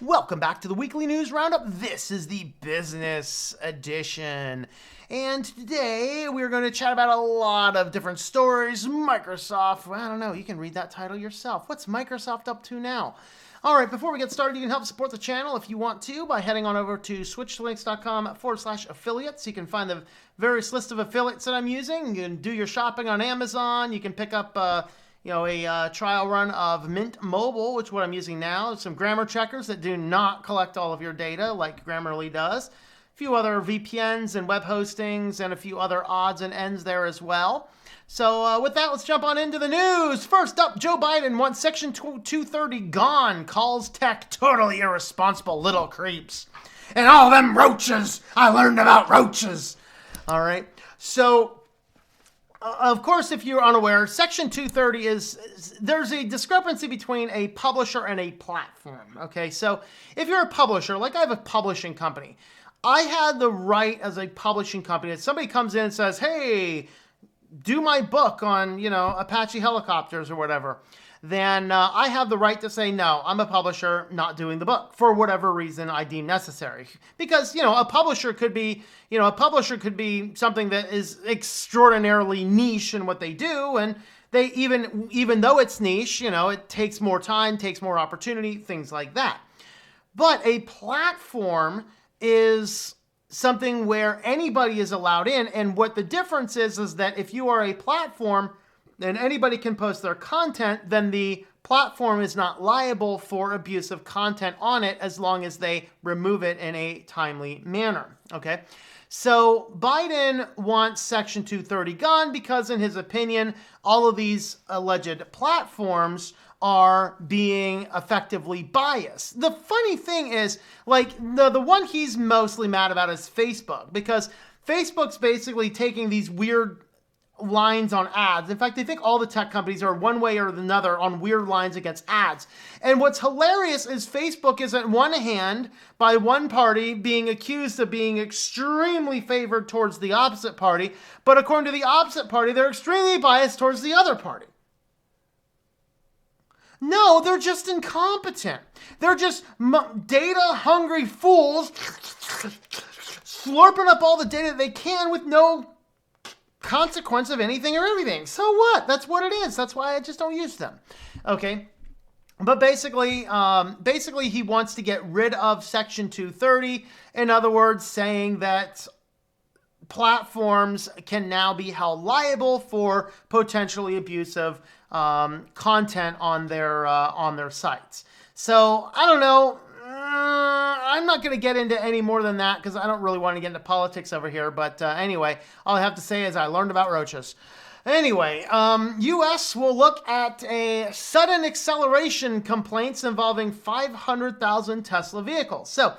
Welcome back to the weekly news roundup. This is the business edition. And today we're going to chat about a lot of different stories. Microsoft, well, I don't know, you can read that title yourself. What's Microsoft up to now? All right, before we get started, you can help support the channel if you want to by heading on over to switchedtolinux.com/affiliates. You can find the various list of affiliates that I'm using. You can do your shopping on Amazon. You can pick up a trial run of Mint Mobile, which is what I'm using now. Some grammar checkers that do not collect all of your data like Grammarly does. A few other VPNs and web hostings and a few other odds and ends there as well. So with that, let's jump on into the news. First up, Joe Biden wants Section 230 gone, calls tech totally irresponsible little creeps. And all them roaches, I learned about roaches. All right, so of course, if you're unaware, Section 230 there's a discrepancy between a publisher and a platform, okay? So if you're a publisher, like I have a publishing company, I had the right as a publishing company, if somebody comes in and says, hey, do my book on, Apache helicopters or whatever, then I have the right to say, no, I'm a publisher, not doing the book for whatever reason I deem necessary. Because, a publisher could be something that is extraordinarily niche in what they do. And they, even though it's niche, it takes more time, takes more opportunity, things like that. But a platform is something where anybody is allowed in. And what the difference is that if you are a platform, and anybody can post their content, then the platform is not liable for abusive content on it as long as they remove it in a timely manner, okay? So Biden wants Section 230 gone because, in his opinion, all of these alleged platforms are being effectively biased. The funny thing is, the one he's mostly mad about is Facebook, because Facebook's basically taking these weird lines on ads. In fact, they think all the tech companies are one way or another on weird lines against ads. And what's hilarious is Facebook is on one hand by one party being accused of being extremely favored towards the opposite party, but according to the opposite party, they're extremely biased towards the other party. No, they're just incompetent. They're just data-hungry fools slurping up all the data they can with no consequence of anything or everything. So what? That's what it is. That's why I just don't use them. Okay. But basically he wants to get rid of Section 230. In other words, saying that platforms can now be held liable for potentially abusive content on their sites. So I don't know. I'm not going to get into any more than that because I don't really want to get into politics over here. But anyway, all I have to say is I learned about roaches. Anyway, U.S. will look at a sudden acceleration complaints involving 500,000 Tesla vehicles. So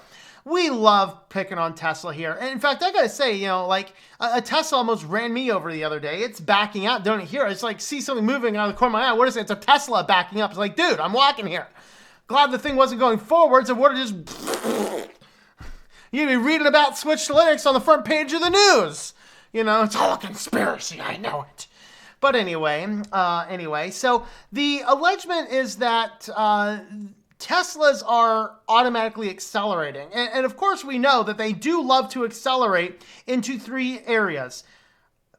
we love picking on Tesla here. And in fact, I got to say, a Tesla almost ran me over the other day. It's backing out. Don't you hear it? It's like, see something moving out of the corner of my eye. What is it? It's a Tesla backing up. It's like, dude, I'm walking here. Glad the thing wasn't going forwards and would have just... You'd be reading about Switch to Linux on the front page of the news. It's all a conspiracy. I know it. But anyway, so the allegement is that Teslas are automatically accelerating. And of course, we know that they do love to accelerate into three areas.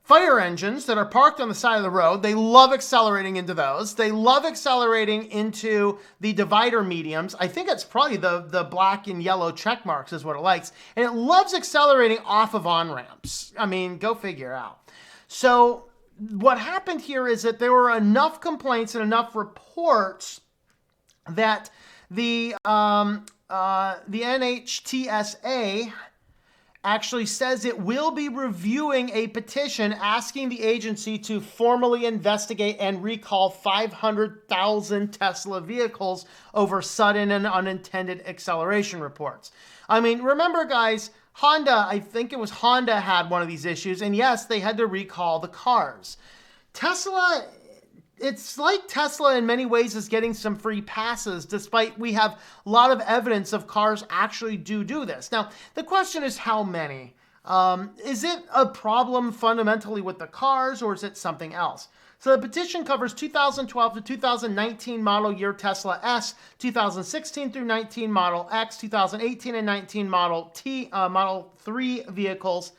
Fire engines that are parked on the side of the road, they love accelerating into those. They love accelerating into the divider mediums. I think it's probably the black and yellow check marks is what it likes. And it loves accelerating off of on-ramps. I mean, go figure out. So what happened here is that there were enough complaints and enough reports that the NHTSA actually says it will be reviewing a petition asking the agency to formally investigate and recall 500,000 Tesla vehicles over sudden and unintended acceleration reports. I mean, remember, guys, I think it was Honda had one of these issues, and yes, they had to recall the cars. Tesla, it's like Tesla in many ways is getting some free passes, despite we have a lot of evidence of cars actually do this. Now, the question is how many? Is it a problem fundamentally with the cars, or is it something else? So the petition covers 2012 to 2019 model year Tesla S, 2016 through 19 Model X, 2018 and 19 Model 3 vehicles.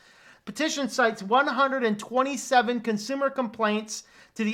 Petition cites 127 consumer complaints to the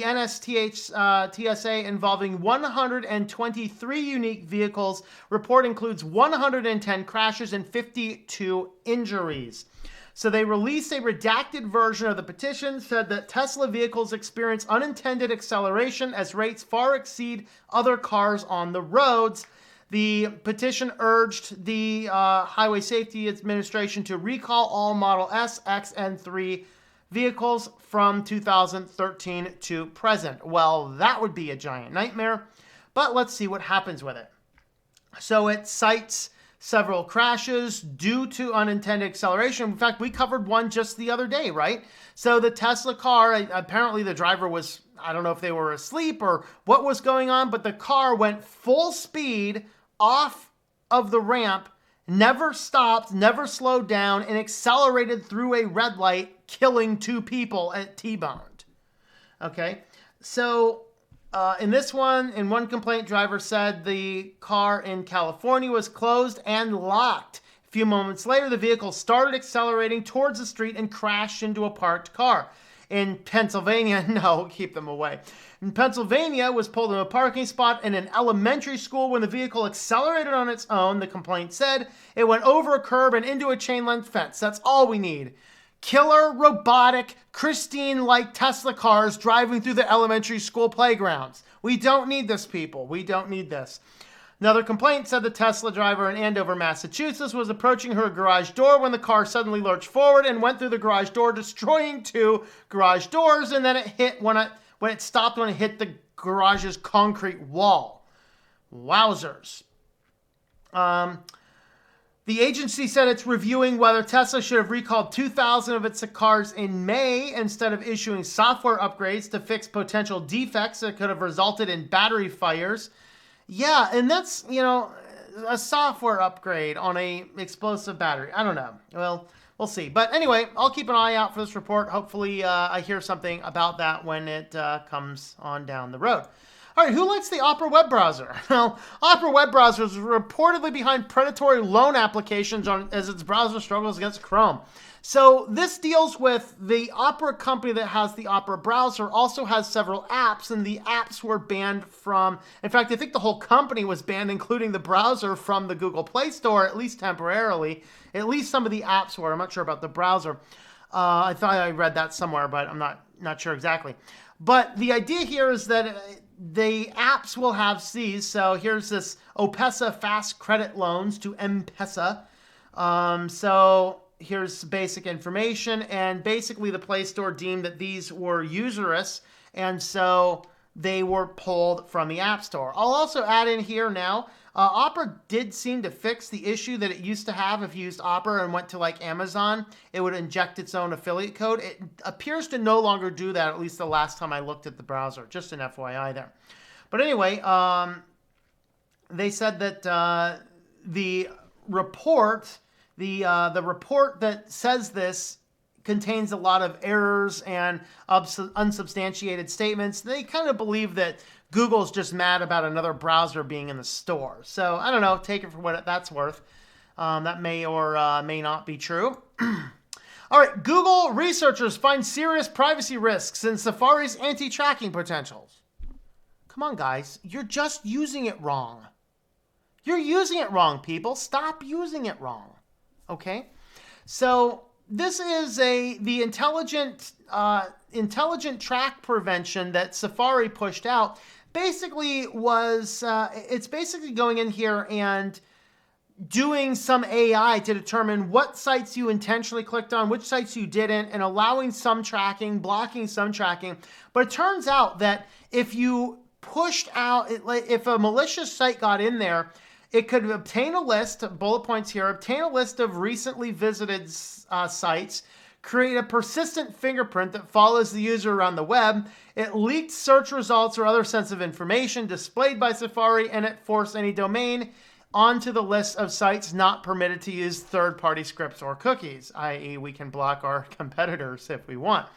TSA involving 123 unique vehicles. Report includes 110 crashes and 52 injuries. So they released a redacted version of the petition, said that Tesla vehicles experience unintended acceleration as rates far exceed other cars on the roads. The petition urged the Highway Safety Administration to recall all Model S, X, and 3 vehicles from 2013 to present. Well, that would be a giant nightmare, but let's see what happens with it. So it cites several crashes due to unintended acceleration. In fact, we covered one just the other day, right? So the Tesla car, apparently the driver was, I don't know if they were asleep or what was going on, but the car went full speed off of the ramp, never stopped, never slowed down, and accelerated through a red light, killing 2 people at T-boned. Okay, so in this one, one complaint driver said the car in California was closed and locked. A few moments later, the vehicle started accelerating towards the street and crashed into a parked car. In Pennsylvania, no, keep them away. In Pennsylvania, was pulled in a parking spot in an elementary school when the vehicle accelerated on its own, the complaint said. It went over a curb and into a chain-link fence. That's all we need. Killer, robotic, Christine-like Tesla cars driving through the elementary school playgrounds. We don't need this, people. We don't need this. Another complaint said the Tesla driver in Andover, Massachusetts was approaching her garage door when the car suddenly lurched forward and went through the garage door, destroying 2 garage doors, and then it hit when it stopped when it hit the garage's concrete wall. Wowzers. The agency said it's reviewing whether Tesla should have recalled 2,000 of its cars in May instead of issuing software upgrades to fix potential defects that could have resulted in battery fires. Yeah, and that's, a software upgrade on a explosive battery. I don't know. Well, we'll see. But anyway, I'll keep an eye out for this report. Hopefully I hear something about that when it comes on down the road. All right, who likes the Opera web browser? Well, Opera web browser is reportedly behind predatory loan applications as its browser struggles against Chrome. So this deals with the Opera company that has the Opera browser also has several apps, and the apps were banned from, in fact, I think the whole company was banned, including the browser, from the Google Play Store, at least temporarily. At least some of the apps were. I'm not sure about the browser. I thought I read that somewhere, but I'm not sure exactly. But the idea here is that the apps will have these. So here's this OPESA fast credit loans to M-Pesa. So here's basic information, and basically the Play Store deemed that these were usurious, and so they were pulled from the App Store. I'll also add in here now, Opera did seem to fix the issue that it used to have if you used Opera and went to like Amazon, it would inject its own affiliate code. It appears to no longer do that, at least the last time I looked at the browser. Just an FYI there. But anyway, they said that the report that says this contains a lot of errors and unsubstantiated statements. They kind of believe that Google's just mad about another browser being in the store. So I don't know, take it for what that's worth. That may or may not be true. All right, Google researchers find serious privacy risks in Safari's anti-tracking potentials. Come on, guys, you're just using it wrong. You're using it wrong, people. Stop using it wrong. Okay? So this is the intelligent track prevention that Safari pushed out. Basically was, it's basically going in here and doing some AI to determine what sites you intentionally clicked on, which sites you didn't, and allowing some tracking, blocking some tracking. But it turns out that if you pushed out, if a malicious site got in there, it could obtain a list, bullet points here, obtain a list of recently visited sites, create a persistent fingerprint that follows the user around the web. It leaked search results or other sensitive information displayed by Safari, and it forced any domain onto the list of sites not permitted to use third-party scripts or cookies, i.e. we can block our competitors if we want.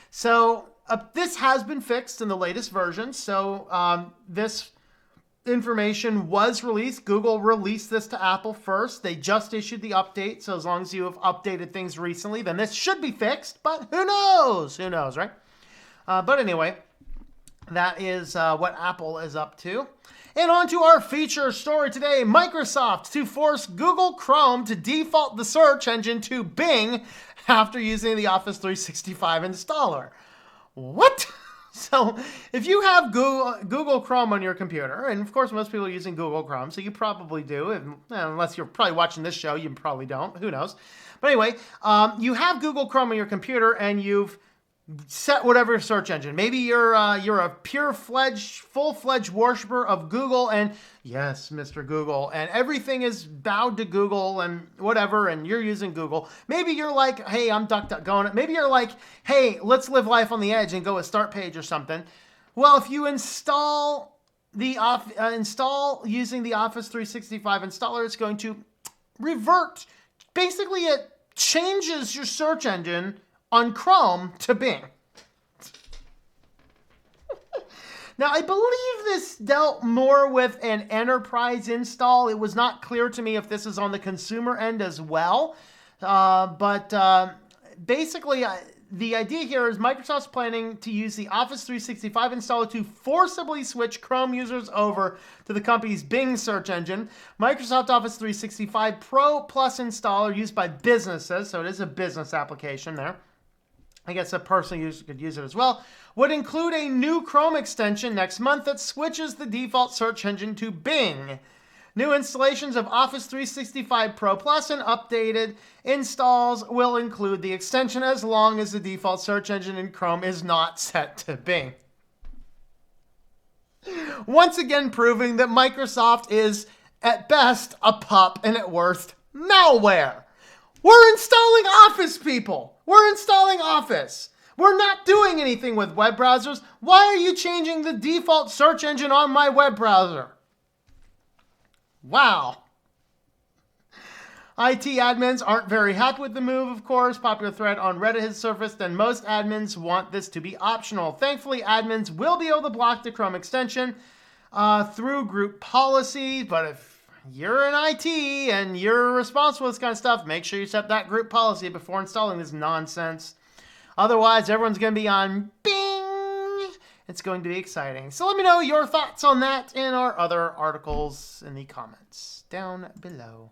So this has been fixed in the latest version. So this information was released. Google released this to Apple first. They just issued the update. So as long as you have updated things recently, then this should be fixed. But who knows? Who knows, right? But anyway, that is what Apple is up to. And on to our feature story today. Microsoft to force Google Chrome to default the search engine to Bing after using the Office 365 installer. What? So if you have Google Chrome on your computer, and of course most people are using Google Chrome, so you probably do, unless you're probably watching this show, you probably don't, who knows. But anyway, you have Google Chrome on your computer and you've set whatever search engine. Maybe you're a full-fledged worshiper of Google, and yes, Mr. Google, and everything is bowed to Google and whatever, and you're using Google. Maybe you're like, hey, I'm DuckDuckGo. Maybe you're like, hey, let's live life on the edge and go with Start Page or something. Well, if you install using the Office 365 installer, it's going to revert. Basically, it changes your search engine on Chrome to Bing. Now, I believe this dealt more with an enterprise install. It was not clear to me if this is on the consumer end as well. Basically, the idea here is Microsoft's planning to use the Office 365 installer to forcibly switch Chrome users over to the company's Bing search engine. Microsoft Office 365 Pro Plus installer used by businesses, so it is a business application there. I guess a personal user could use it as well, would include a new Chrome extension next month that switches the default search engine to Bing. New installations of Office 365 Pro Plus and updated installs will include the extension as long as the default search engine in Chrome is not set to Bing. Once again proving that Microsoft is, at best, a pup and at worst, malware. We're installing Office, people. We're installing Office. We're not doing anything with web browsers. Why are you changing the default search engine on my web browser? Wow. IT admins aren't very happy with the move, of course. Popular thread on Reddit has surfaced, and most admins want this to be optional. Thankfully, admins will be able to block the Chrome extension through group policy, but if you're in IT and you're responsible for this kind of stuff, make sure you set that group policy before installing this nonsense. Otherwise, everyone's going to be on Bing. It's going to be exciting. So let me know your thoughts on that and our other articles in the comments down below.